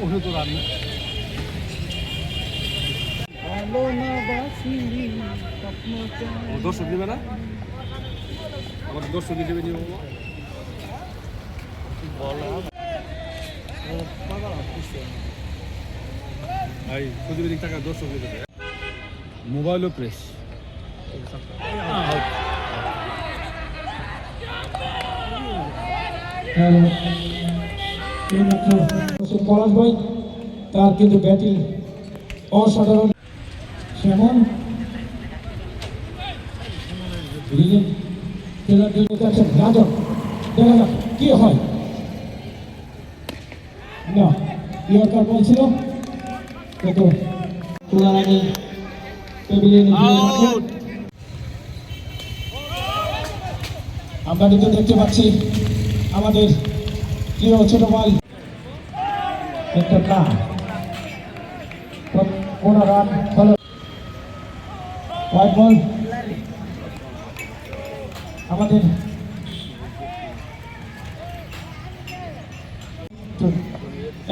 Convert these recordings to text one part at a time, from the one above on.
ওষুধ তো রান্না দর্শক দিবে না আমার দর্শক হিসেবে নিব ভাই প্রতিবেদিক টাকা দর্শক দিতে মোবাইল ও প্রেস পলাশ ভাই তার কিন্তু ব্যাটিং অসাধারণ সেমন রাজক দেখা যাক কি হয় না ইয়র্কার বলছিল কিন্তু তোলার আগে টেবিলে আমরা কিন্তু দেখতে পাচ্ছি আমাদের প্রিয় ছোট ভাই একটা না 15 রান ফলো হোয়াইট বল আমাদের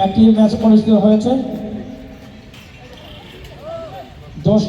একটি ম্যাচ অনুষ্ঠিত হয়েছে 10